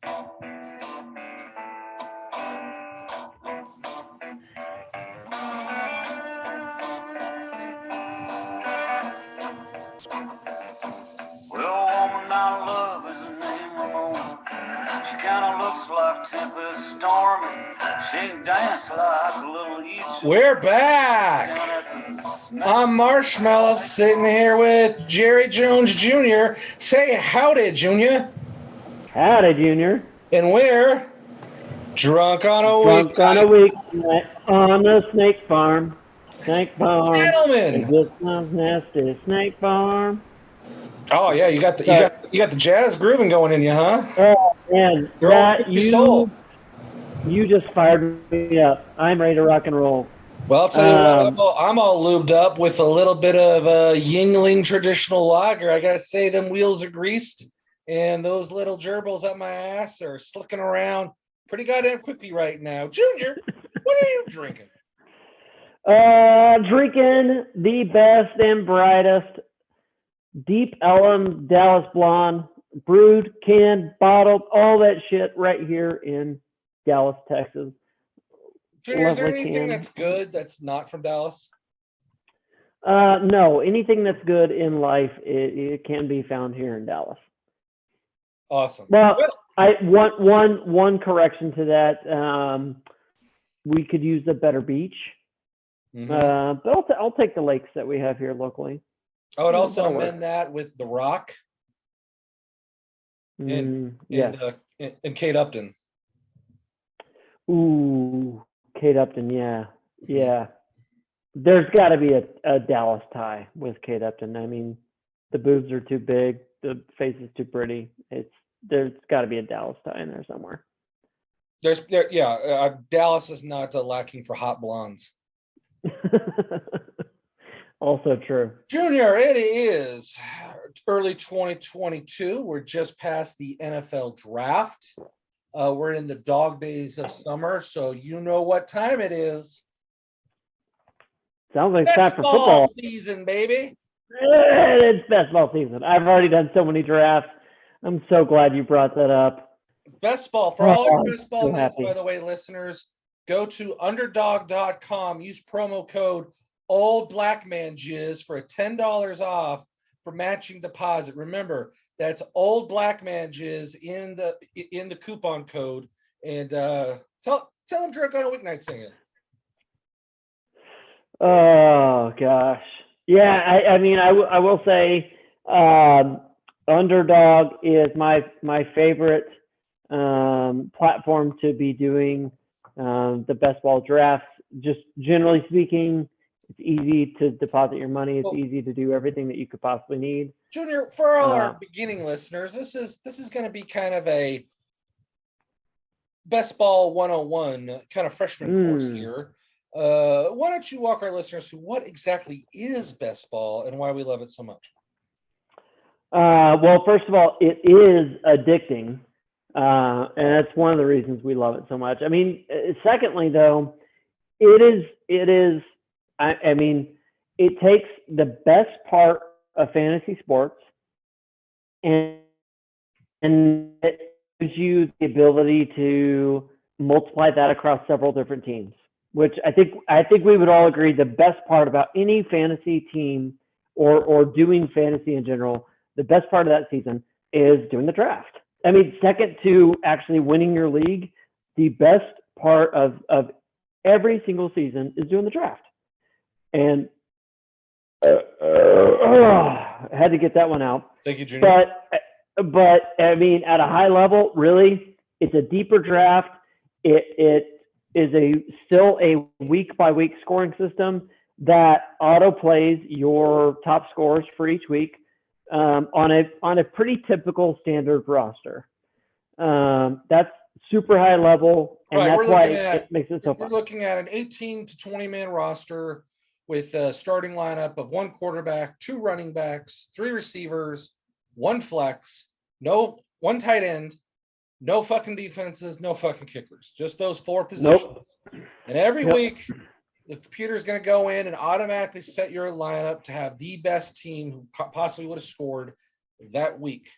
Well, woman I love is the name of woman. She kinda looks like tempest storm, and she dance like a little Egypt. We're back. I'm Marshmallow, sitting here with Jerry Jones Jr. Say howdy, Junior. Howdy, Junior. And we're drunk on a Drunk on a weeknight on the snake farm. Snake farm. Gentlemen. It just sounds nasty. Snake farm. Oh yeah, you got the jazz grooving going in you, huh? Oh man, That you just fired me up. I'm ready to rock and roll. Well, I'll tell you what, I'm all lubed up with a little bit of Yingling traditional lager. I gotta say, them wheels are greased, and those little gerbils up my ass are slicking around pretty goddamn quickly right now. Junior, what are you drinking? Drinking the best and brightest Deep Ellum Dallas Blonde, brewed, canned, bottled, all that shit right here in Dallas, Texas. Junior, is there anything that's good that's not from Dallas? No, anything that's good in life, it can be found here in Dallas. Awesome. Well, I want one correction to that. We could use a better beach, but I'll take the lakes that we have here locally. I would also amend that with The Rock and Kate Upton. Ooh, Kate Upton, yeah. There's got to be a Dallas tie with Kate Upton. I mean, the boobs are too big, the face is too pretty. There's got to be a Dallas tie in there somewhere. Dallas is not lacking for hot blondes. Also true. Junior, it is early 2022. We're just past the NFL draft. We're in the dog days of summer, so you know what time it is. Sounds like time for football season, baby. It's best ball season. I've already done so many drafts. I'm so glad you brought that up. Best ball for all your best ball needs, by the way, listeners. Go to underdog.com. Use promo code Old Black Man Jizz for $10 off for matching deposit. Remember, that's Old Black Man Jizz in the coupon code. And tell them Drunk on a Weeknight singing. Oh gosh, yeah. I mean, I will say, Underdog is my favorite platform to be doing the best ball drafts. Just generally speaking. It's easy to deposit your money. It's easy to do everything that you could possibly need. Junior, for all our beginning listeners, this is going to be kind of a best ball 101 kind of freshman course here. Why don't you walk our listeners through what exactly is best ball and why we love it so much? Well, first of all, it is addicting, and that's one of the reasons we love it so much. I mean, secondly, though, it is. I mean, it takes the best part of fantasy sports and it gives you the ability to multiply that across several different teams, which I think we would all agree the best part about any fantasy team or doing fantasy in general, the best part of that season is doing the draft. I mean, second to actually winning your league, the best part of every single season is doing the draft. And I had to get that one out. Thank you, Junior. But I mean, at a high level, really, it's a deeper draft. It is still a week by week scoring system that auto plays your top scores for each week on a pretty typical standard roster. That's super high level, and that's why it makes it so fun. We're looking at an 18 to 20 man roster with a starting lineup of one quarterback, two running backs, three receivers, one flex, one tight end, no fucking defenses, no fucking kickers, just those four positions. Nope. And every week, the computer's going to go in and automatically set your lineup to have the best team who possibly would have scored that week.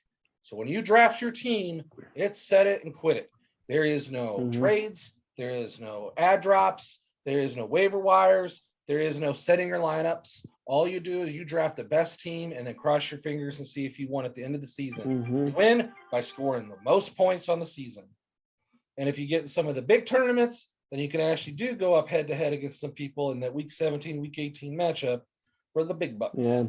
So when you draft your team, it's set it and quit it. There is no trades. There is no ad drops. There is no waiver wires. There is no setting your lineups. All you do is you draft the best team and then cross your fingers and see if you won at the end of the season. You win by scoring the most points on the season. And if you get some of the big tournaments, then you can actually go up head-to-head against some people in that Week 17, Week 18 matchup for the big bucks. Yeah.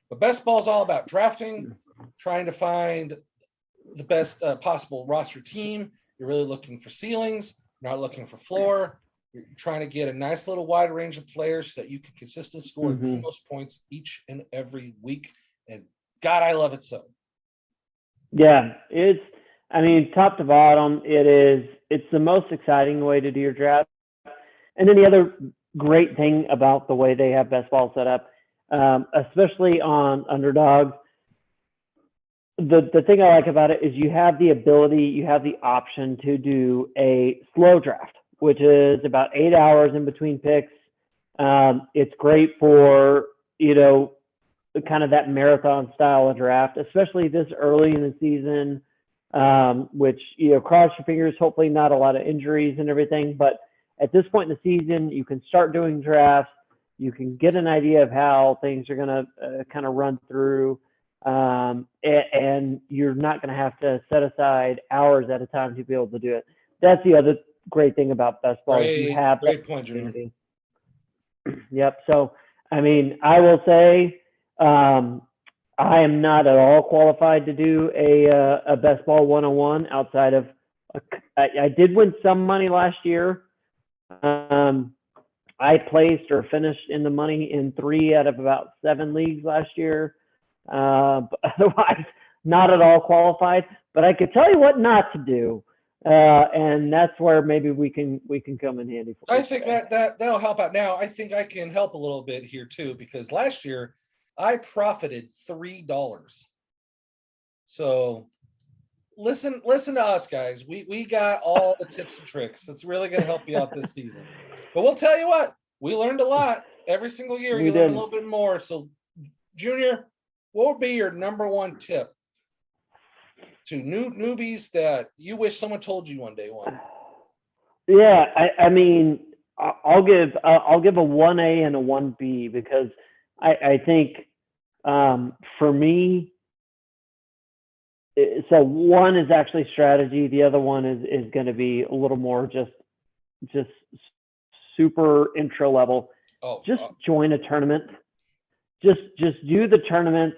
But best ball is all about drafting, trying to find the best possible roster team. You're really looking for ceilings, not looking for floor. You're trying to get a nice little wide range of players so that you can consistently score the most points each and every week. And God, I love it so. Yeah, top to bottom, it's the most exciting way to do your draft. And then the other great thing about the way they have best ball set up, especially on underdogs, the thing I like about it is you have the option to do a slow draft, which is about 8 hours in between picks. It's great for, kind of that marathon style of draft, especially this early in the season, which, cross your fingers, hopefully not a lot of injuries and everything. But at this point in the season, you can start doing drafts. You can get an idea of how things are going to kind of run through. And you're not going to have to set aside hours at a time to be able to do it. That's the other great thing about best ball. You have great point, Junior. Yep. So, I will say, I am not at all qualified to do a best ball 101 outside of, I did win some money last year. I placed or finished in the money in 3 out of about 7 leagues last year. But otherwise, not at all qualified. But I could tell you what not to do, and that's where maybe we can come in handy. I think that'll help out. Now, I think I can help a little bit here too, because last year I profited $3. So listen to us, guys. We got all the tips and tricks. That's really going to help you out this season. But we'll tell you what, we learned a lot every single year. You learn a little bit more. So, Junior, what would be your number one tip to newbies that you wish someone told you on day one? Yeah, I'll give a 1A and a 1B because I think for me, so one is actually strategy. The other one is going to be a little more just super intro level. Join a tournament. Just do the tournaments.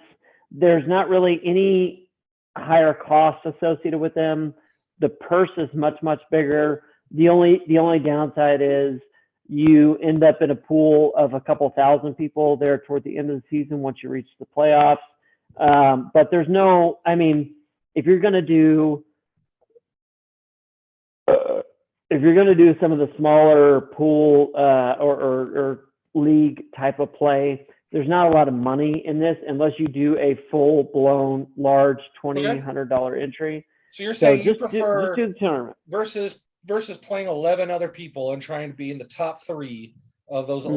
There's not really any higher costs associated with them. The purse is much bigger. The only downside is you end up in a pool of a couple thousand people there toward the end of the season once you reach the playoffs. But there's no, if you're going to do some of the smaller pool or league type of play, there's not a lot of money in this unless you do a full-blown large $2,000 entry. So you're saying you prefer just do the tournament versus playing 11 other people and trying to be in the top 3 of those of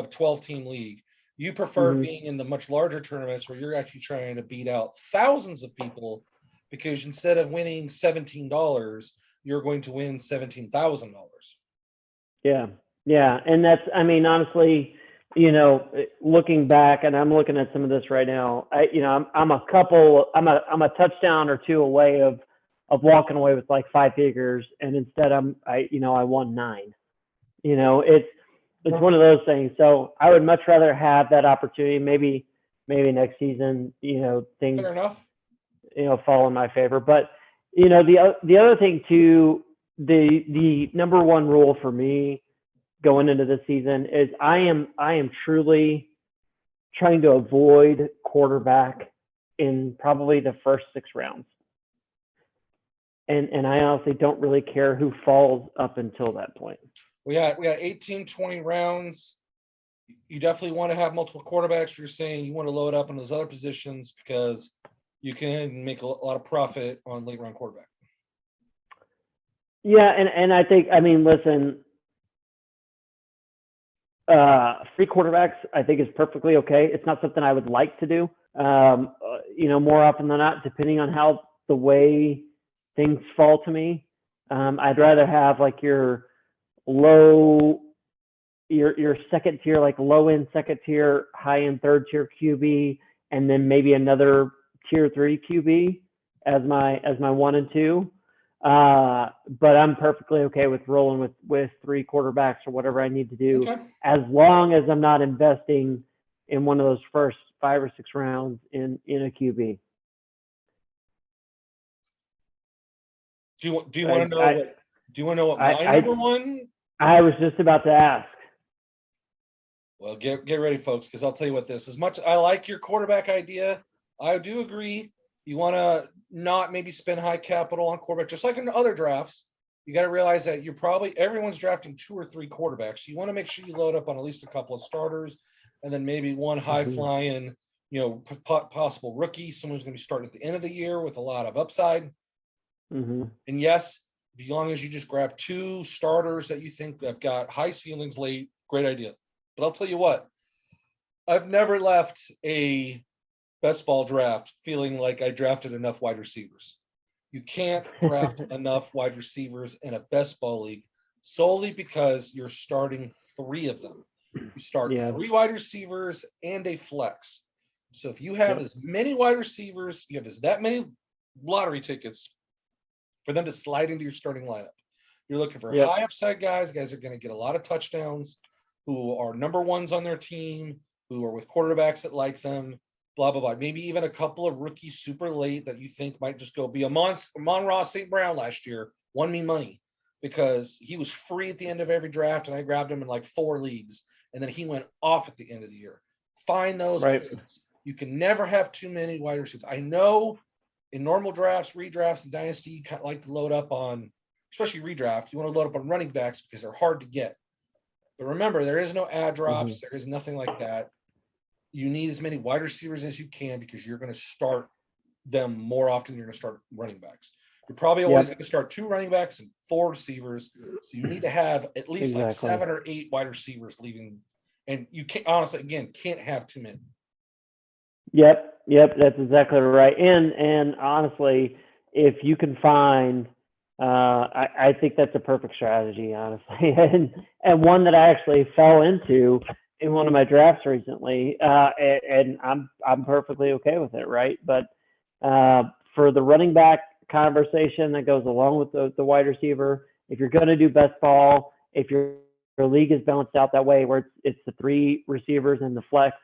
12-team league. You prefer being in the much larger tournaments where you're actually trying to beat out thousands of people, because instead of winning $17, you're going to win $17,000. Yeah, and that's honestly, looking back, and I'm looking at some of this right now. I'm a touchdown or 2 away of walking away with like 5 figures, and instead I won 9. It's one of those things. So I would much rather have that opportunity. Maybe next season, things fair enough, fall in my favor. But the other thing too, the number one rule for me going into the season is I am truly trying to avoid quarterback in probably the first 6 rounds. And I honestly don't really care who falls up until that point. We got 18, 20 rounds. You definitely want to have multiple quarterbacks. You're saying you want to load up on those other positions because you can make a lot of profit on late round quarterback. Yeah, and I think, listen, 3 quarterbacks I think is perfectly okay. It's not something I would like to do. more often than not, depending on how the way things fall to me, I'd rather have like your second tier, like low end second tier, high end third tier QB, and then maybe another tier 3 QB as my 1 and 2. But I'm perfectly okay with rolling with 3 quarterbacks or whatever I need to do, as long as I'm not investing in one of those first 5 or 6 rounds in a QB. Do you want to know? Do you want to know what my number one? I was just about to ask. Well, get ready, folks, because I'll tell you what this. As much I like your quarterback idea, I do agree. You want to not maybe spend high capital on quarterback, just like in other drafts. You got to realize that everyone's drafting 2 or 3 quarterbacks. So you want to make sure you load up on at least a couple of starters, and then maybe one high flying, possible rookie, someone who's going to be starting at the end of the year with a lot of upside. Mm-hmm. And yes, as long as you just grab 2 starters that you think have got high ceilings late, great idea. But I'll tell you what, I've never left a best ball draft feeling like I drafted enough wide receivers. You can't draft enough wide receivers in a best ball league solely because you're starting 3 of them. You start 3 wide receivers and a flex. So if you have as many wide receivers, you have that many lottery tickets for them to slide into your starting lineup. You're looking for high upside guys are going to get a lot of touchdowns, who are number ones on their team, who are with quarterbacks that like them, blah, blah, blah. Maybe even a couple of rookies super late that you think might just go be Amon-Ra St. Brown last year won me money because he was free at the end of every draft, and I grabbed him in like 4 leagues, and then he went off at the end of the year. Find those players. You can never have too many wide receivers. I know in normal drafts, redrafts, and dynasty, you kind of like to load up on, especially redraft, you want to load up on running backs because they're hard to get. But remember, there is no ad drops. Mm-hmm. There is nothing like that. You need as many wide receivers as you can because you're going to start them more often than you're going to start running backs. You're probably always going to start 2 running backs and 4 receivers. So you need to have at least like 7 or 8 wide receivers leaving. And you can't, honestly, again, can't have too many. Yep, that's exactly right. And honestly, if you can find, I think that's a perfect strategy, honestly, and one that I actually fell into in one of my drafts recently, and I'm perfectly okay with it, right? But for the running back conversation that goes along with the wide receiver, if you're going to do best ball, if your league is balanced out that way where it's the 3 receivers and the flex,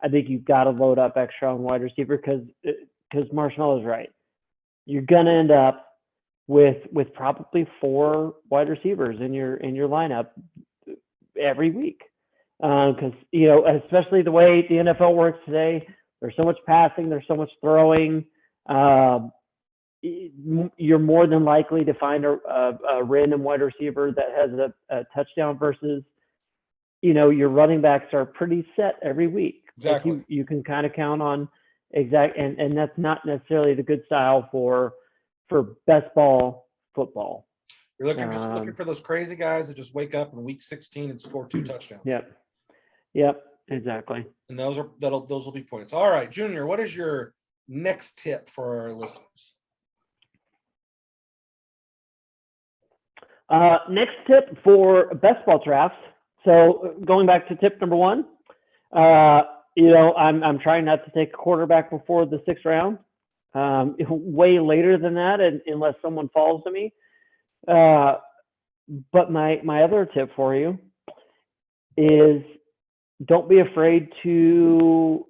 I think you've got to load up extra on wide receiver because Marshmallow's right. You're going to end up with probably 4 wide receivers in your lineup every week. Because especially the way the NFL works today, there's so much passing, there's so much throwing. You're more than likely to find a random wide receiver that has a touchdown versus, your running backs are pretty set every week. Exactly. Like you can kind of count on and that's not necessarily the good style for best ball football. You're looking for those crazy guys that just wake up in week 16 and score 2 touchdowns. Yep, exactly. And those will be points. All right, Junior, what is your next tip for our listeners? Next tip for best ball drafts. So going back to tip number 1, I'm trying not to take a quarterback before the 6th round. Way later than that, unless someone falls to me. But my other tip for you is don't be afraid to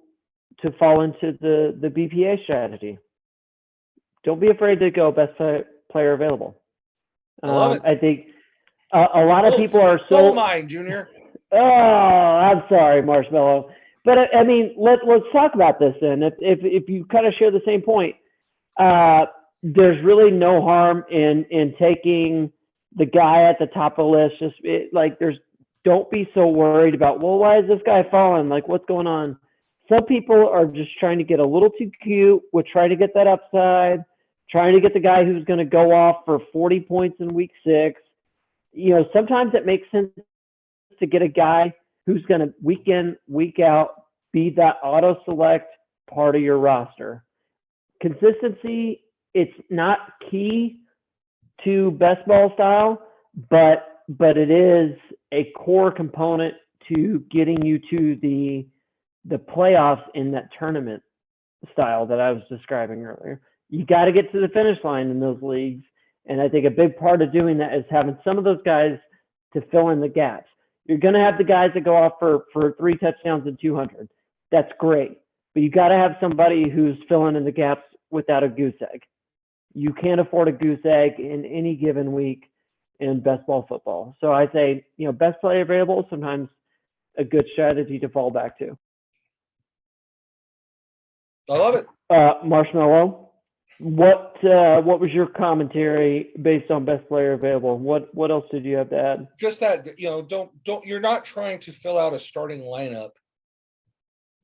fall into the BPA strategy. Don't be afraid to go best player available. I love it. I think a lot of people are so mine, Junior. Oh, I'm sorry, Marshmallow. But I mean, let's talk about this then. If you kind of share the same point, there's really no harm in taking the guy at the top of the list. Don't be so worried about, well, why is this guy falling? Like, what's going on? Some people are just trying to get a little too cute with trying to get that upside, trying to get the guy who's going to go off for 40 points in week 6. Sometimes it makes sense to get a guy who's going to week in, week out, be that auto select part of your roster. consistency, it's not key to best ball style, but it is a core component to getting you to the playoffs in that tournament style that I was describing earlier. You got to get to the finish line in those leagues. And I think a big part of doing that is having some of those guys to fill in the gaps. You're going to have the guys that go off for 3 touchdowns and 200. That's great. But you got to have somebody who's filling in the gaps without a goose egg. You can't afford a goose egg in any given week in best ball football. So I say, best player available, sometimes a good strategy to fall back to. I love it. Marshmallow, what was your commentary based on best player available? What else did you have to add? Just that, don't you're not trying to fill out a starting lineup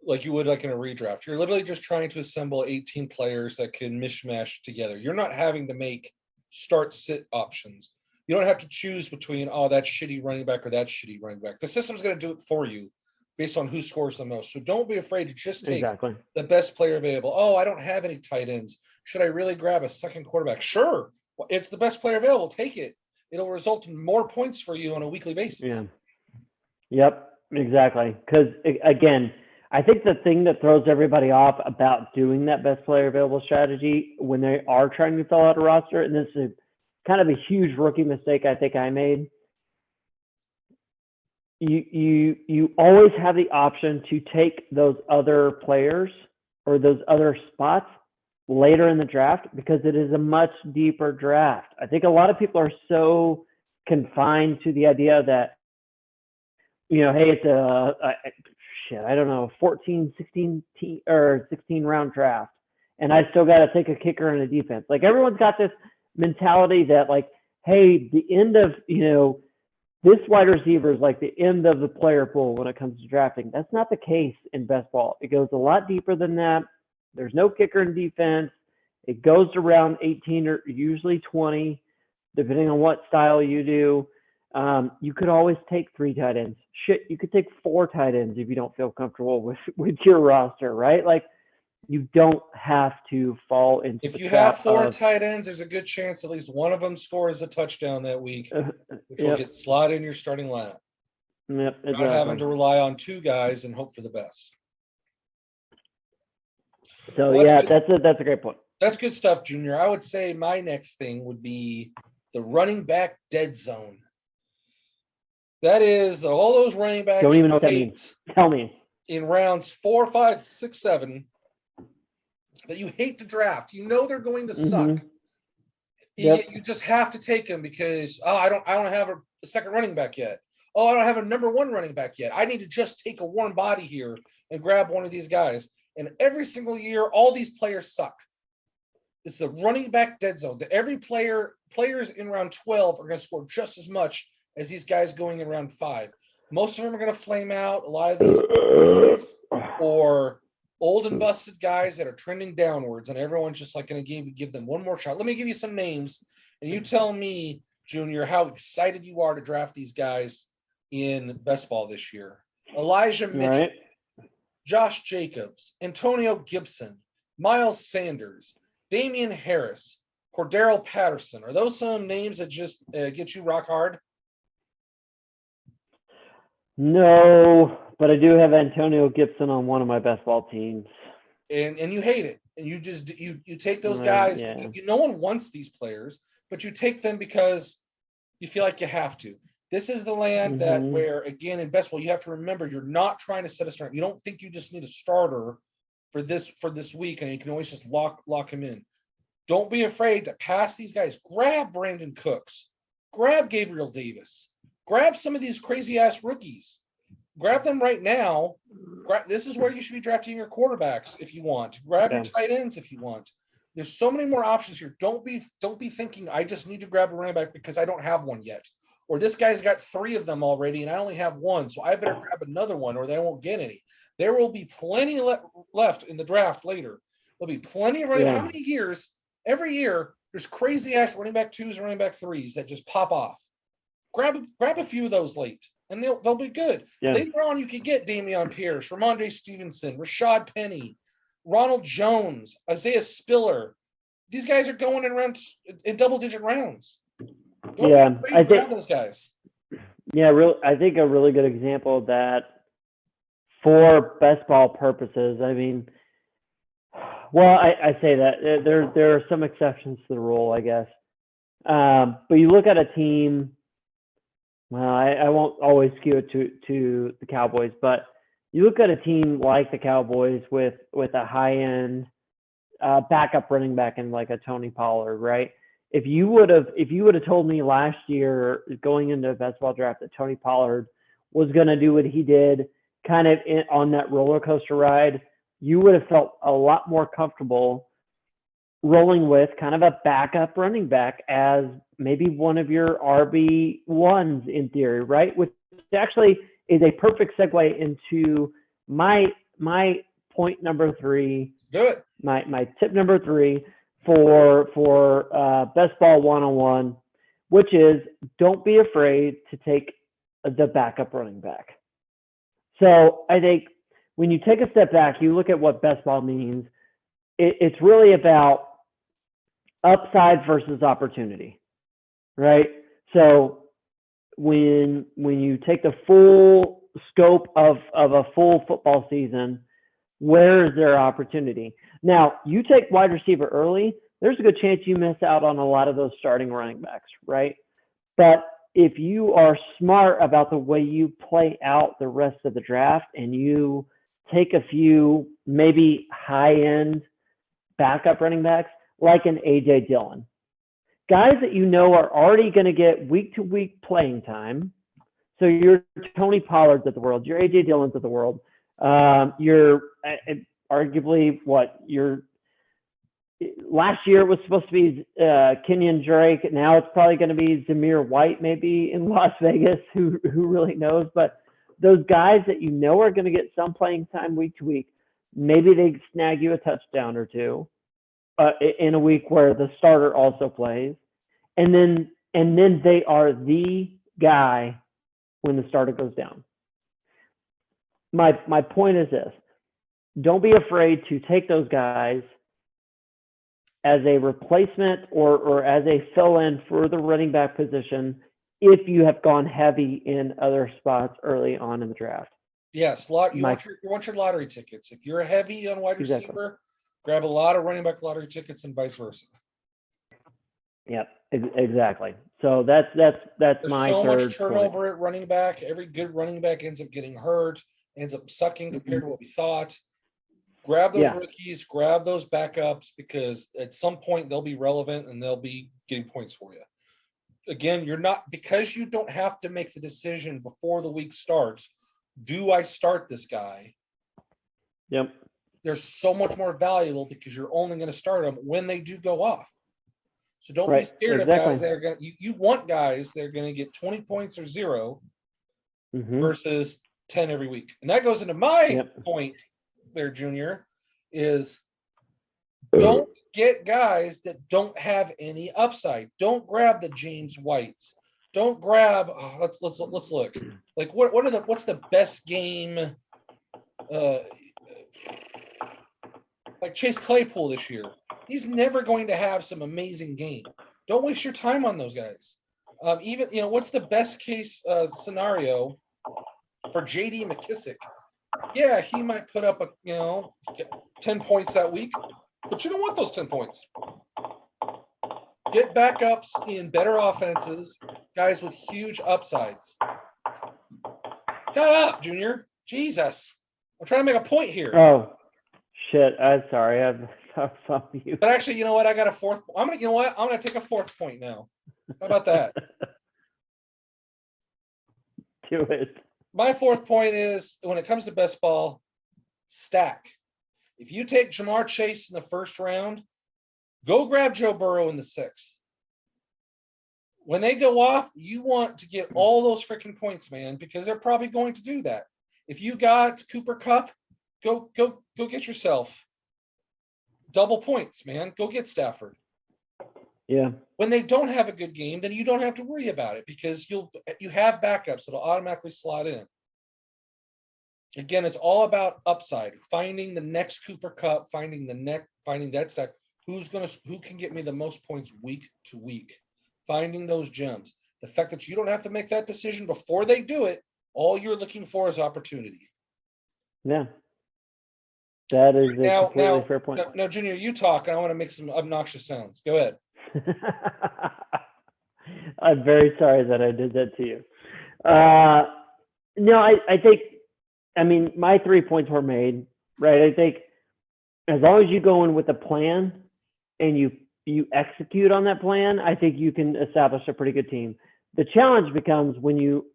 like you would like in a redraft. You're literally just trying to assemble 18 players that can mishmash together. You're not having to make start sit options. You don't have to choose between, that shitty running back or that shitty running back. The system's going to do it for you based on who scores the most. So don't be afraid to just take the best player available. Oh, I don't have any tight ends. Should I really grab a second quarterback? Sure. It's the best player available. Take it. It'll result in more points for you on a weekly basis. Yeah. Yep, exactly. Because, again, I think the thing that throws everybody off about doing that best player available strategy when they are trying to fill out a roster, and this is kind of a huge rookie mistake I think I made, you always have the option to take those other players or those other spots later in the draft because it is a much deeper draft. I think a lot of people are so confined to the idea that, hey, it's I don't know, 14, 16 or 16 round draft, and I still got to take a kicker and a defense. Like everyone's got this mentality that like, hey, the end of, this wide receiver is like the end of the player pool when it comes to drafting. That's not the case in best ball. It goes a lot deeper than that. There's no kicker in defense. It goes to round 18 or usually 20, depending on what style you do. You could always take 3 tight ends. Shit, you could take 4 tight ends if you don't feel comfortable with your roster, right? Like you don't have to fall into. If you have 4 tight ends, there's a good chance at least one of them scores a touchdown that week, which will get slotted in your starting lineup. Yep, exactly. Not having to rely on 2 guys and hope for the best. So that's a great point. That's good stuff, Junior. I would say my next thing would be the running back dead zone. That is all those running backs. Don't even know what that means. Tell me. In rounds 4, 5, 6, 7, that you hate to draft. They're going to suck. You just have to take them because I don't have a second running back yet. I don't have a number 1 running back yet. I need to just take a warm body here and grab one of these guys. And every single year, all these players suck. It's the running back dead zone. That every players in round 12 are going to score just as much as these guys going in round 5. Most of them are going to flame out. A lot of these or old and busted guys that are trending downwards, and everyone's just like going to give them one more shot. Let me give you some names, and you tell me, Junior, how excited you are to draft these guys in best ball this year. Elijah Mitchell, Josh Jacobs, Antonio Gibson, Miles Sanders, Damian Harris, Cordero Patterson. Are those some names that just get you rock hard? No, but I do have Antonio Gibson on one of my best ball teams. And you hate it. And you just you take those guys. Yeah. No one wants these players, but you take them because you feel like you have to. This is the land that where, again, in best ball, you have to remember you're not trying to set a start. You don't think you just need a starter for this week, and you can always just lock him in. Don't be afraid to pass these guys. Grab Brandon Cooks. Grab Gabriel Davis. Grab some of these crazy-ass rookies. Grab them right now. This is where you should be drafting your quarterbacks if you want. Grab your tight ends if you want. There's so many more options here. Don't be thinking I just need to grab a running back because I don't have one yet. Or this guy's got 3 of them already and I only have 1, so I better grab another one or they won't get any. There will be plenty left in the draft later. There'll be plenty of running. How many years? Every year, there's crazy-ass running back 2s and running back 3s that just pop off. Grab a few of those late, and they'll be good. Yeah. Later on, you can get Dameon Pierce, Ramondre Stevenson, Rashad Penny, Ronald Jones, Isaiah Spiller. These guys are going in double-digit rounds. Don't be afraid to grab those guys. Yeah, I think a really good example of that for best ball purposes. I mean, well, I say that there are some exceptions to the rule, I guess. But you look at a team. Well, I won't always skew it to the Cowboys, but you look at a team like the Cowboys with a high-end backup running back in like a Tony Pollard, right? If you would have told me last year going into a best ball draft that Tony Pollard was going to do what he did kind of on that roller coaster ride, you would have felt a lot more comfortable rolling with kind of a backup running back as maybe one of your RB1s in theory, right? Which actually is a perfect segue into my point number 3. Do it. My tip number 3 for best ball 101, which is don't be afraid to take the backup running back. So I think when you take a step back, you look at what best ball means. It's really about upside versus opportunity, right? So when you take the full scope of a full football season, where is there opportunity? Now, you take wide receiver early, there's a good chance you miss out on a lot of those starting running backs, right? But if you are smart about the way you play out the rest of the draft and you take a few maybe high-end backup running backs, like an A.J. Dillon, guys that you know are already going to get week-to-week playing time. So your Tony Pollards of the world, your A.J. Dillons of the world, you're arguably last year it was supposed to be Kenyon Drake. Now it's probably going to be Zamir White maybe in Las Vegas, who really knows. But those guys that you know are going to get some playing time week to week, maybe they snag you a touchdown or two in a week where the starter also plays. And then they are the guy when the starter goes down. My point is this: don't be afraid to take those guys as a replacement or as a fill-in for the running back position if you have gone heavy in other spots early on in the draft. Yes, you want your lottery tickets. If you're heavy on wide receiver, grab a lot of running back lottery tickets and vice versa. Yep, exactly. So that's There's my so third much turnover point. at running back. Every good running back ends up getting hurt, ends up sucking compared to what we thought. Grab those rookies, grab those backups, because at some point they'll be relevant and they'll be getting points for you. Again, because you don't have to make the decision before the week starts. Do I start this guy? Yep. They're so much more valuable because you're only going to start them when they do go off. So don't be scared of guys that are going to, you want guys that are going to get 20 points or 0 versus 10 every week. And that goes into my point there, Junior, is don't get guys that don't have any upside. Don't grab the James Whites. Don't grab, let's look. Like what's the best game like Chase Claypool this year? He's never going to have some amazing game. Don't waste your time on those guys. Even, what's the best case scenario for J.D. McKissick? Yeah, he might put up 10 points that week, but you don't want those 10 points. Get backups in better offenses, guys with huge upsides. Shut up, Junior. Jesus. I'm trying to make a point here. Oh, shit. I'm sorry. I'm you. But actually, you know what? I got a fourth. I'm gonna take a fourth point now. How about that? Do it. My fourth point is, when it comes to best ball, stack. If you take Jamar Chase in the first round, go grab Joe Burrow in the 6th. When they go off, you want to get all those freaking points, man, because they're probably going to do that. If you got Cooper Kupp, go get yourself double points, man. Go get Stafford. Yeah. When they don't have a good game, then you don't have to worry about it because you have backups that'll automatically slot in. Again, it's all about upside, finding the next Cooper Cup, finding that stack. Who can get me the most points week to week? Finding those gems. The fact that you don't have to make that decision before they do it, all you're looking for is opportunity. Yeah. That is a completely fair point. Now, Junior, you talk, and I want to make some obnoxious sounds. Go ahead. I'm very sorry that I did that to you. No, I think, I mean, my 3 points were made, right? I think as long as you go in with a plan and you execute on that plan, I think you can establish a pretty good team. The challenge becomes when you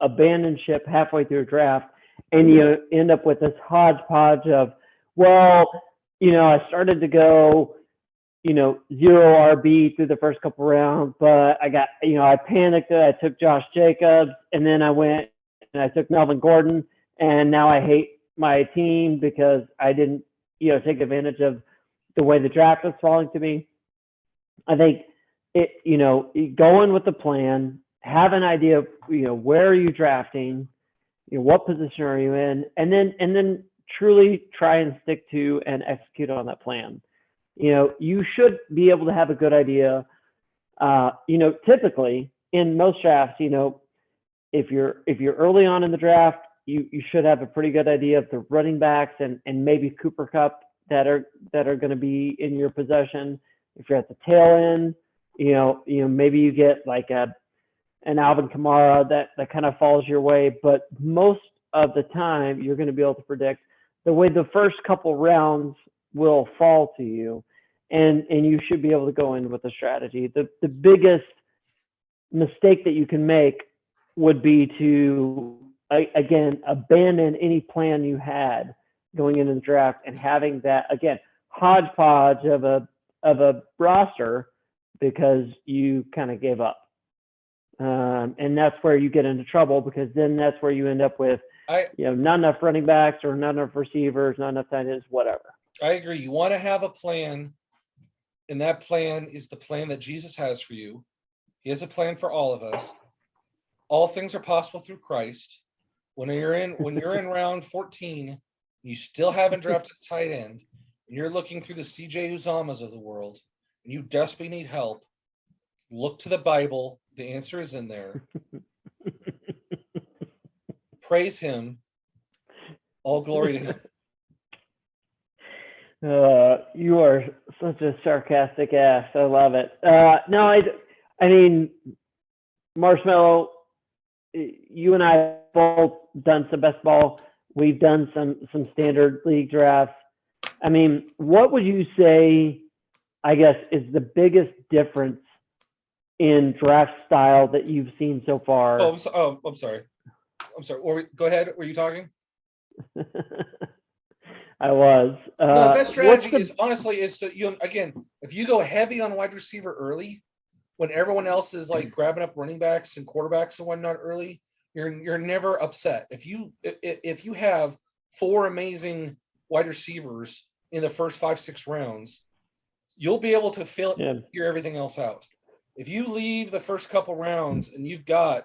abandon ship halfway through a draft and you end up with this hodgepodge of, well, I started to go, 0 RB through the first couple rounds, but I got, I panicked. I took Josh Jacobs, and then I went and I took Melvin Gordon, and now I hate my team because I didn't, take advantage of the way the draft was falling to me. I think go in with a plan, have an idea of, where are you drafting, what position are you in, and then truly try and stick to and execute on that plan. You should be able to have a good idea. Typically in most drafts, if you're early on in the draft, you should have a pretty good idea of the running backs and maybe Cooper Cup that are going to be in your possession. If you're at the tail end, maybe you get like an Alvin Kamara that kind of falls your way. But most of the time, you're going to be able to predict the way the first couple rounds will fall to you, and you should be able to go in with a strategy. The biggest mistake that you can make would be to again abandon any plan you had going into the draft and having that again hodgepodge of a roster because you kind of gave up, and that's where you get into trouble, because then that's where you end up with not enough running backs or not enough receivers, not enough tight ends, whatever. I agree. You want to have a plan, and that plan is the plan that Jesus has for you. He has a plan for all of us. All things are possible through Christ. When you're in round 14, you still haven't drafted a tight end, and you're looking through the CJ Uzamas of the world, and you desperately need help, look to the Bible. The answer is in there. Praise him. All glory to him. You are such a sarcastic ass. I love it. No, I mean, Marshmallow, you and I have both done some best ball. We've done some standard league drafts. I mean, what would you say, I guess, is the biggest difference in draft style that you've seen so far? I'm sorry. Go ahead. Were you talking? I was. No, the best strategy is to, again, if you go heavy on wide receiver early, when everyone else is like grabbing up running backs and quarterbacks and whatnot early, you're never upset. If you have 4 amazing wide receivers in the first 5-6 rounds, you'll be able to figure everything else out. If you leave the first couple rounds and you've got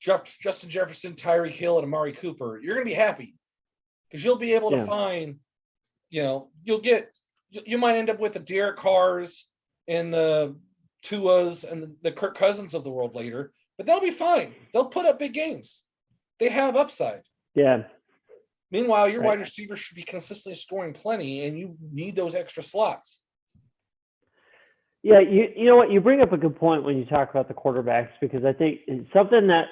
Justin Jefferson, Tyreek Hill, and Amari Cooper, you're going to be happy because you'll be able to find, you might end up with the Derek Carrs and the Tuas and the Kirk Cousins of the world later, but they'll be fine. They'll put up big games. They have upside. Yeah. Meanwhile, your wide receivers should be consistently scoring plenty, and you need those extra slots. Yeah, you know what? You bring up a good point when you talk about the quarterbacks, because I think it's something that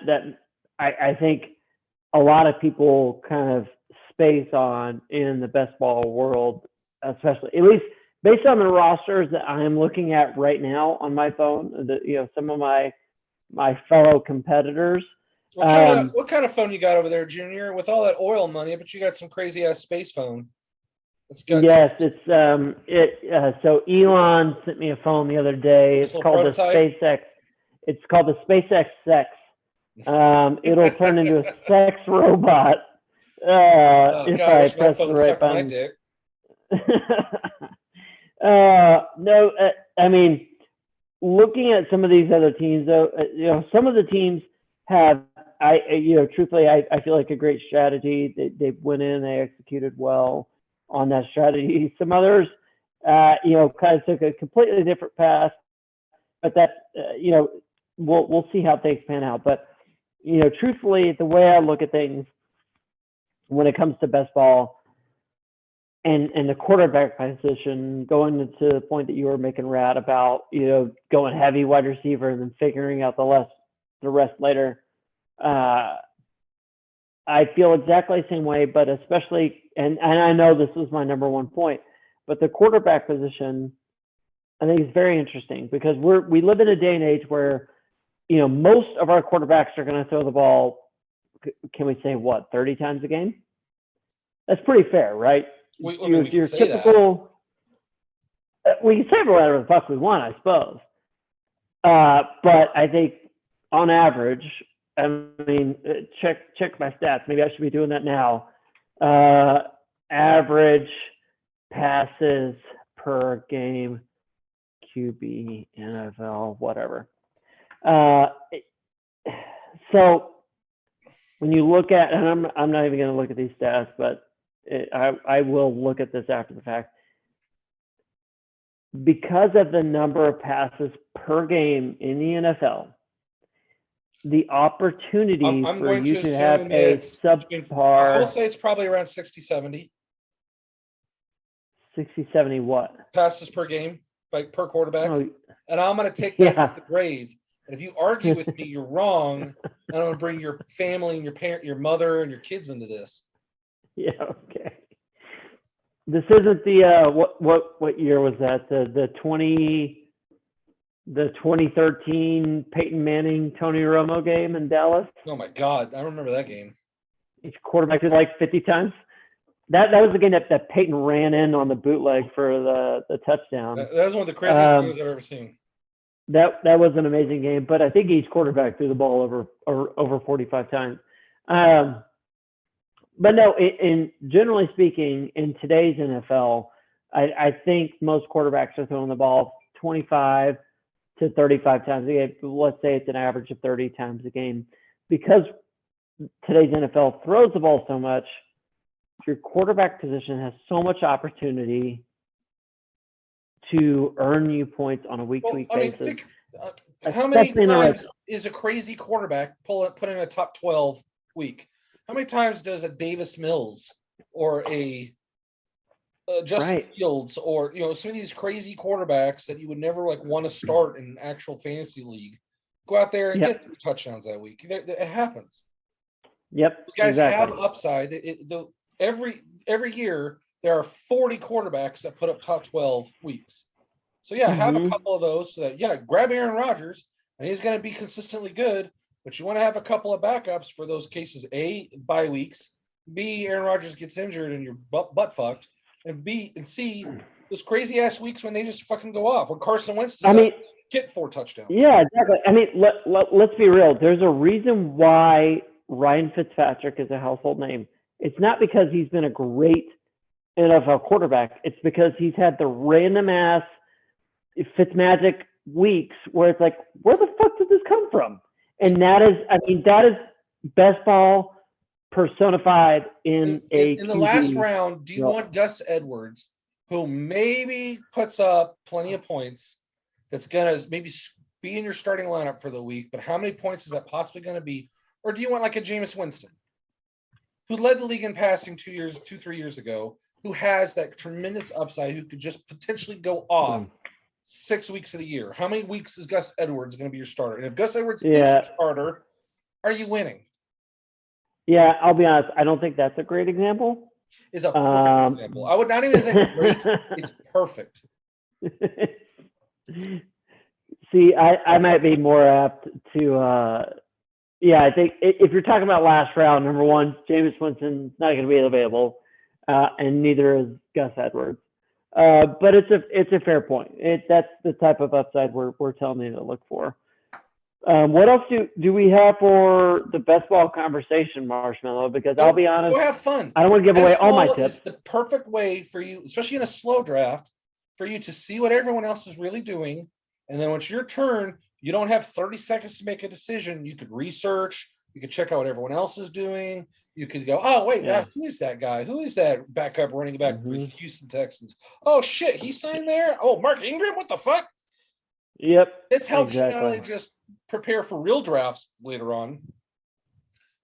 I think a lot of people kind of space on in the best ball world, especially, at least based on the rosters that I am looking at right now on my phone. Some of my fellow competitors. What kind of phone you got over there, Junior? With all that oil money, but you got some crazy ass space phone. Yes, it's so Elon sent me a phone the other day. It's called the SpaceX. It's called the SpaceX Sex. It'll turn into a sex robot if I press the right button. No, I mean, looking at some of these other teams, though, some of the teams have truthfully, I feel like a great strategy. They went in, they executed well on that strategy. Some others, kind of took a completely different path, but that, we'll see how things pan out. But, truthfully, the way I look at things when it comes to best ball and the quarterback position, going to the point that you were making, Rat, about, going heavy wide receiver and then figuring out the rest later. I feel exactly the same way, but especially, and I know this was my number one point, but the quarterback position, I think is very interesting because we live in a day and age where, most of our quarterbacks are going to throw the ball, can we say 30 times a game? That's pretty fair, right? We can say typical, that. We can say whatever the fuck we want, I suppose. But I think on average, I mean, check my stats. Maybe I should be doing that now. Average passes per game, QB, NFL, whatever. So when you look at, and I'm not even going to look at these stats, but I will look at this after the fact. Because of the number of passes per game in the NFL, the opportunity for you to have a subpar. I will say it's probably around 60, 70. 60, 70 what? Passes per game, like per quarterback. Oh, and I'm going to take that to the grave. And if you argue with me, you're wrong. And I'm going to bring your family and your mother and your kids into this. Yeah, okay. This isn't the what year was that? The 2013 Peyton Manning Tony Romo game in Dallas. Oh my God, I remember that game. Each quarterback did like 50 times. That was the game that Peyton ran in on the bootleg for the touchdown. That was one of the craziest games I've ever seen. That was an amazing game, but I think each quarterback threw the ball over 45 times. But no, in generally speaking, in today's NFL, I think most quarterbacks are throwing the ball 25 to 35 times a game. Let's say it's an average of 30 times a game. Because today's NFL throws the ball so much, your quarterback position has so much opportunity to earn you points on a week-to-week basis. How many times is a crazy quarterback put in a top 12 week? How many times does a Davis Mills or a Justin Fields or some of these crazy quarterbacks that you would never like want to start in an actual fantasy league go out there and get 3 touchdowns that week? It happens. Yep. These guys have upside. Every year there are 40 quarterbacks that put up top 12 weeks. So have a couple of those so that grab Aaron Rodgers and he's going to be consistently good. But you want to have a couple of backups for those cases. A, bye weeks. B, Aaron Rodgers gets injured and you're butt fucked. And B and C, those crazy ass weeks when they just fucking go off. When Carson Wentz get 4 touchdowns. Yeah, exactly. I mean, let's be real. There's a reason why Ryan Fitzpatrick is a household name. It's not because he's been a great NFL quarterback. It's because he's had the random ass Fitzmagic weeks where it's like, where the fuck did this come from? And that is best ball personified in the last round. Do you want Gus Edwards, who maybe puts up plenty of points, that's gonna maybe be in your starting lineup for the week, but how many points is that possibly going to be? Or do you want like a Jameis Winston, who led the league in passing 3 years ago, who has that tremendous upside, who could just potentially go off 6 weeks of the year? How many weeks is Gus Edwards going to be your starter? And if Gus Edwards is your starter, are you winning? Yeah, I'll be honest. I don't think that's a great example. It's a perfect example. I would not even say great. It's perfect. See, I might be more apt to I think if you're talking about last round, number one, Jameis Winston's not going to be available, and neither is Gus Edwards. But it's a fair point. That's the type of upside we're telling you to look for. What else do we have for the best ball conversation, Marshmallow? Because I'll be honest, go have fun. I don't want to give away all my tips. It's the perfect way for you, especially in a slow draft, for you to see what everyone else is really doing. And then once your turn, you don't have 30 seconds to make a decision. You could research, You could check out what everyone else is doing. You could go, oh, wait, who is that guy? Who is that backup running back for the Houston Texans? Oh, shit, he signed there? Oh, Mark Ingram? What the fuck? Yep. This helps you not only just prepare for real drafts later on,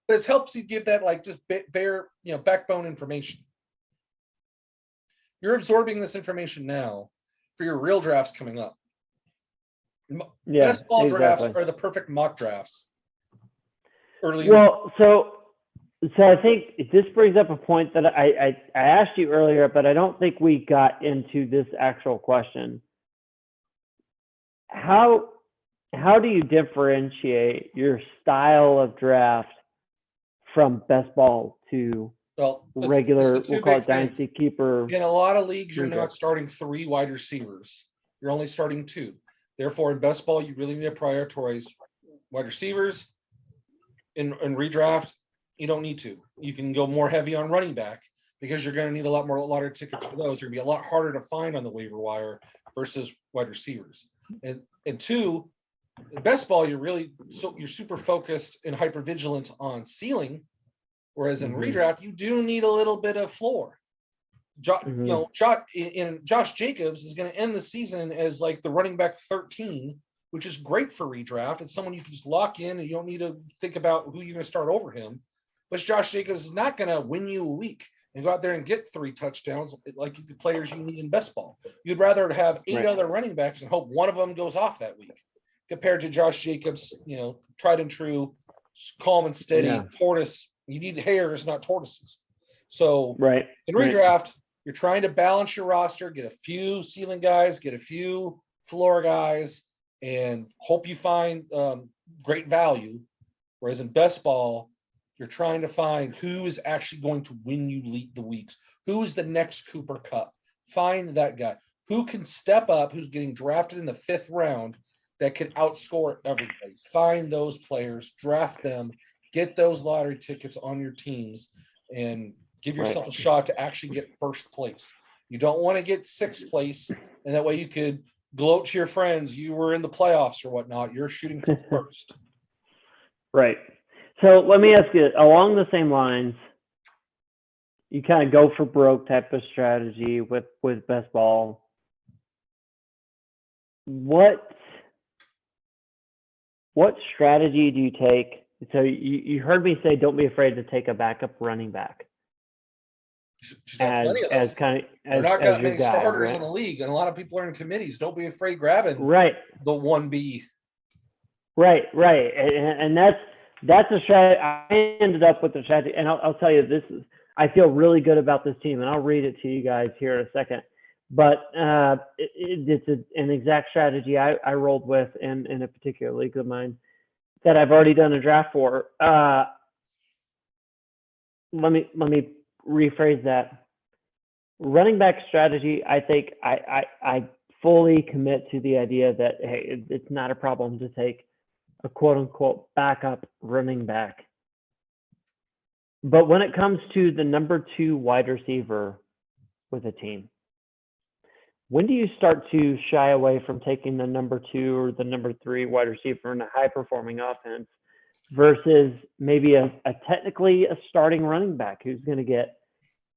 but it helps you give that like just bare, backbone information. You're absorbing this information now for your real drafts coming up. Best ball drafts are the perfect mock drafts. So I think this brings up a point that I asked you earlier, but I don't think we got into this actual question. How do you differentiate your style of draft from best ball to regular, we'll call it dynasty keeper? In a lot of leagues, you're not starting 3 wide receivers. You're only starting 2. Therefore, in best ball, you really need to prioritize wide receivers. In redraft, you don't need to. You can go more heavy on running back because you're going to need a lot more lottery tickets for those. They're going to be a lot harder to find on the waiver wire versus wide receivers. And 2, in best ball, you're super focused and hyper vigilant on ceiling, whereas in redraft, you do need a little bit of floor. Josh Jacobs is going to end the season as like the running back 13, which is great for redraft. It's someone you can just lock in and you don't need to think about who you're going to start over him. But Josh Jacobs is not going to win you a week and go out there and get 3 touchdowns like the players you need in best ball. You'd rather have 8 other running backs and hope one of them goes off that week compared to Josh Jacobs, tried and true, calm and steady tortoise. You need hares, not tortoises. So in redraft, you're trying to balance your roster, get a few ceiling guys, get a few floor guys, and hope you find great value. Whereas in best ball, you're trying to find who is actually going to win you the weeks. Who is the next Cooper Kupp? Find that guy. Who can step up, who's getting drafted in the 5th round that can outscore everybody. Find those players, draft them, get those lottery tickets on your teams, and give yourself a shot to actually get first place. You don't want to get 6th place, and that way you could gloat to your friends you were in the playoffs or whatnot. You're shooting for first. Right. So let me ask you, along the same lines, you kind of go for broke type of strategy with best ball. What strategy do you take? So you heard me say, don't be afraid to take a backup running back. We're not got many starters in the league, and a lot of people are in committees. Don't be afraid grabbing the 1B. Right. And that's a strategy. I ended up with the strategy, and I'll tell you, I feel really good about this team, and I'll read it to you guys here in a second. But it's an exact strategy I rolled with in a particular league of mine that I've already done a draft for. Let me rephrase that. Running back strategy, I think I fully commit to the idea that, hey, it's not a problem to take a quote unquote backup running back. But when it comes to the number 2 wide receiver with a team, when do you start to shy away from taking the number 2 or the number 3 wide receiver in a high performing offense versus maybe a technically a starting running back who's going to get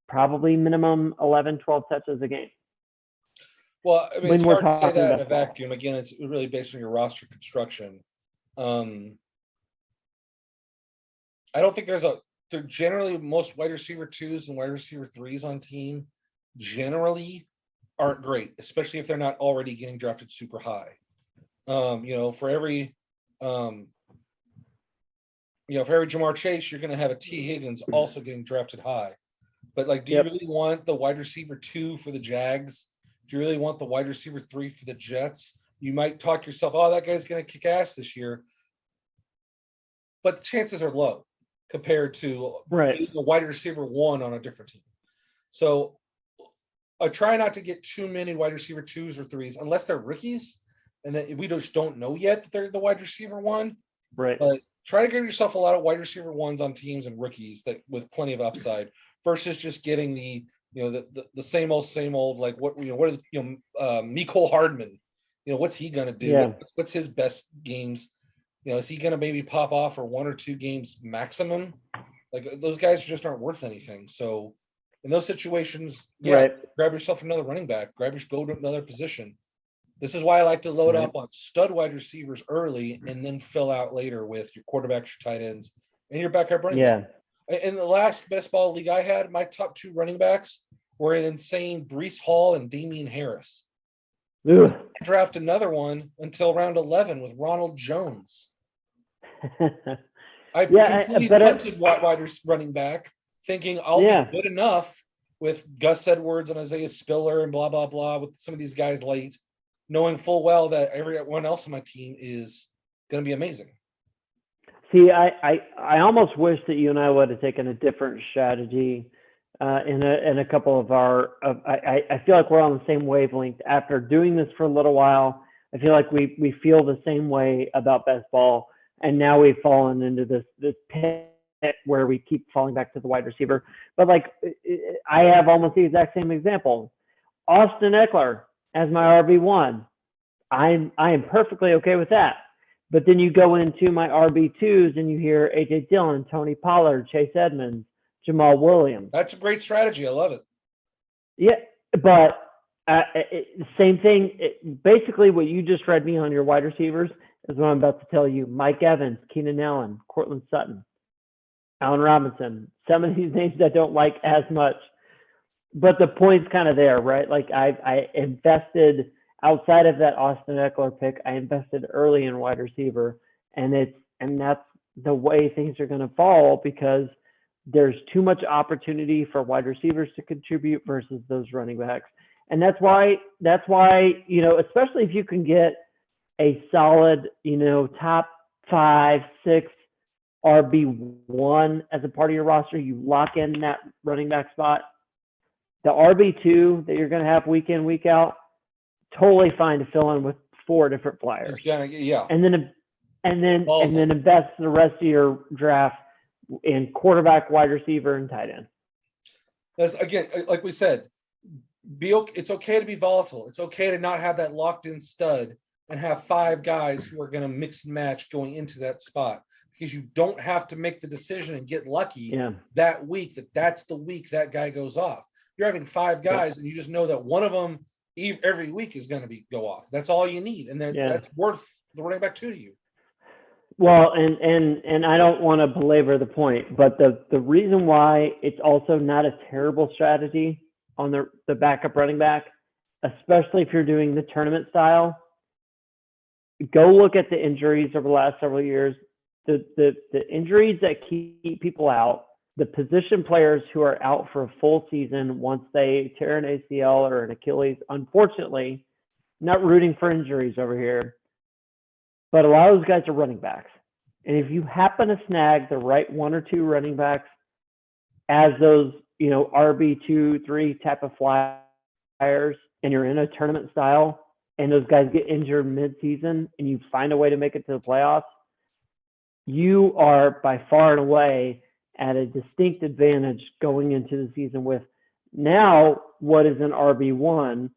probably minimum 11, 12 touches a game? Well, I mean, it's hard to say that in a vacuum. Again, it's really based on your roster construction. I don't think they're generally most wide receiver 2s and wide receiver 3s on team generally aren't great, especially if they're not already getting drafted super high. For every Jamar Chase, you're going to have a T. Higgins also getting drafted high. But do you really want the wide receiver 2 for the Jags? Do you really want the wide receiver 3 for the Jets? You might talk yourself, oh, that guy's going to kick ass this year. But the chances are low compared to being a wide receiver 1 on a different team. So I try not to get too many wide receiver 2s or 3s unless they're rookies and that we just don't know yet that they're the wide receiver 1. Right. But try to give yourself a lot of wide receiver 1s on teams and rookies that with plenty of upside versus just getting the same old like Mecole Hardman. What's he gonna do? Yeah. What's his best games? Is he going to maybe pop off for 1 or 2 games maximum? Like those guys just aren't worth anything. So in those situations, grab yourself another running back, go to another position. This is why I like to load up on stud wide receivers early and then fill out later with your quarterbacks, your tight ends, and your backup running back. In the last best ball league I had, my top 2 running backs were an insane Breece Hall and Damian Harris. I draft another one until round 11 with Ronald Jones. I completely punted wide running back, thinking I'll be good enough with Gus Edwards and Isaiah Spiller and blah, blah, blah with some of these guys late, knowing full well that everyone else on my team is going to be amazing. See, I almost wish that you and I would have taken a different strategy in a couple of our. I feel like we're on the same wavelength. After doing this for a little while, I feel like we feel the same way about best ball, and now we've fallen into this pit where we keep falling back to the wide receiver. But like, I have almost the exact same example. Austin Eckler as my RB1. I am perfectly okay with that. But then you go into my RB2s and you hear AJ Dillon, Tony Pollard, Chase Edmonds, Jamal Williams. That's a great strategy. I love it. Yeah, but same thing. Basically, what you just read me on your wide receivers is what I'm about to tell you. Mike Evans, Keenan Allen, Cortland Sutton, Allen Robinson. Some of these names I don't like as much. But the point's kind of there, right? Like I invested outside of that Austin Eckler pick, I invested early in wide receiver, and that's the way things are going to fall because there's too much opportunity for wide receivers to contribute versus those running backs. And that's why, especially if you can get a solid, top 5, 6 RB1 as a part of your roster, you lock in that running back spot. The RB2 that you're going to have week in, week out, totally fine to fill in with 4 different flyers. And then invest the rest of your draft in quarterback, wide receiver, and tight end. That's again, like we said, it's okay to be volatile. It's okay to not have that locked in stud and have 5 guys who are going to mix and match going into that spot, because you don't have to make the decision and get lucky that week that's the week that guy goes off. You're having 5 guys and you just know that one of them every week is going to go off. That's all you need, and that's worth the running back 2 to you. Well, and I don't want to belabor the point, but the reason why it's also not a terrible strategy on the backup running back, especially if you're doing the tournament style, go look at the injuries over the last several years. The injuries that keep people out, the position players who are out for a full season once they tear an ACL or an Achilles, unfortunately, not rooting for injuries over here, but a lot of those guys are running backs. And if you happen to snag the right 1 or 2 running backs as those, RB2, 3 type of flyers, and you're in a tournament style, and those guys get injured mid-season, and you find a way to make it to the playoffs, you are by far and away at a distinct advantage going into the season with now what is an RB1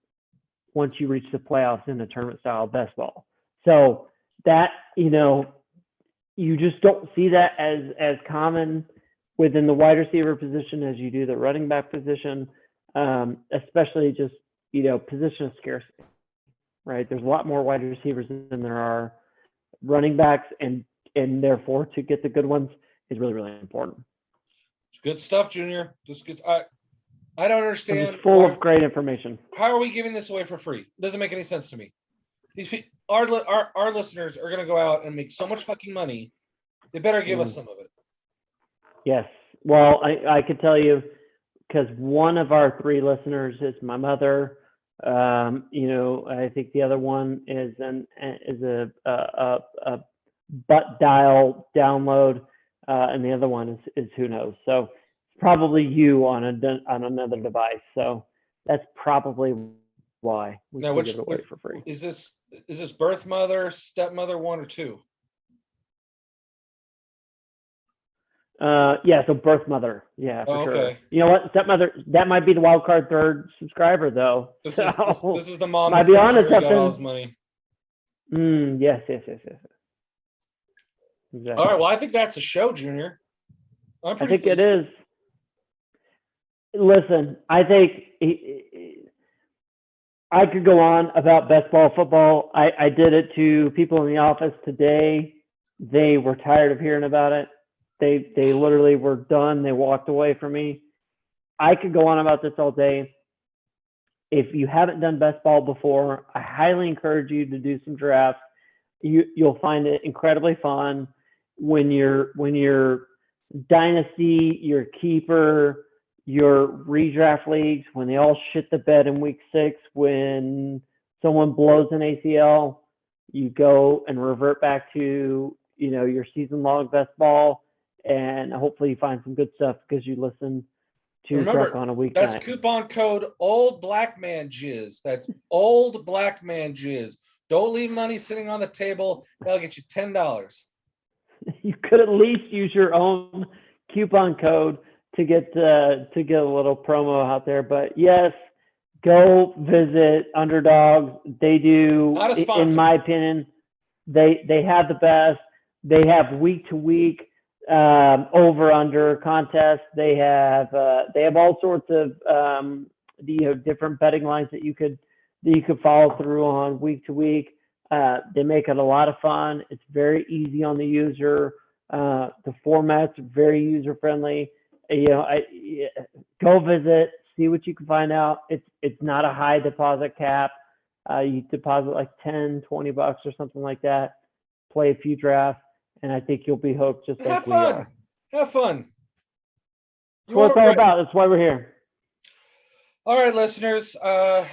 once you reach the playoffs in the tournament style best ball. So that, you just don't see that as common within the wide receiver position as you do the running back position, especially just, position of scarcity, right? There's a lot more wide receivers than there are running backs, and therefore to get the good ones is really, really important. It's good stuff, Junior. Just good. I don't understand. It's full of great information. How are we giving this away for free? It doesn't make any sense to me. These people, our listeners are going to go out and make so much fucking money. They better give us some of it. Yes. Well, I could tell you, because one of our 3 listeners is my mother. I think the other one is a butt dial download, and the other one is who knows. So it's probably you on another device. So that's probably why we give it away for free. Is this birth mother, stepmother 1 or 2? So birth mother. Yeah, for sure. Okay. You know what? Stepmother, that might be the wild card 3rd subscriber though. This is the mom. Might be honest, got all his money. Yes. Exactly. All right. Well, I think that's a show, Junior. I think it is. Listen, I think I could go on about best ball football. I did it to people in the office today. They were tired of hearing about it. They literally were done. They walked away from me. I could go on about this all day. If you haven't done best ball before, I highly encourage you to do some drafts. You'll find it incredibly fun when you're dynasty, your keeper, your redraft leagues, when they all shit the bed in week 6, when someone blows an ACL, you go and revert back to, your season long best ball, and hopefully you find some good stuff because you listen to Remember, on a weeknight. That's coupon code Old Black Man Jizz. That's Old Black Man Jizz. Don't leave money sitting on the table. That'll get you $10. You could at least use your own coupon code to get a little promo out there. But yes, go visit Underdog. They do, Not a sponsor. in my opinion, they have the best. They have week to week over under contests. They have all sorts of different betting lines that you could follow through on week to week. They make it a lot of fun. It's very easy on the user. The format's very user friendly. Go visit, see what you can find out. It's not a high deposit cap. You deposit like $10, $20 or something like that. Play a few drafts, and I think you'll be hooked just like we are. Have fun. That's what it's all about. That's why we're here. All right, listeners. I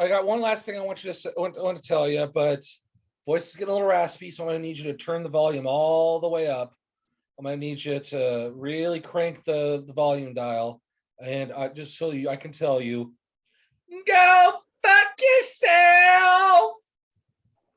got one last thing I want to tell you, but voice is getting a little raspy, so I'm going to need you to turn the volume all the way up. I'm going to need you to really crank the volume dial, and just so I can tell you, go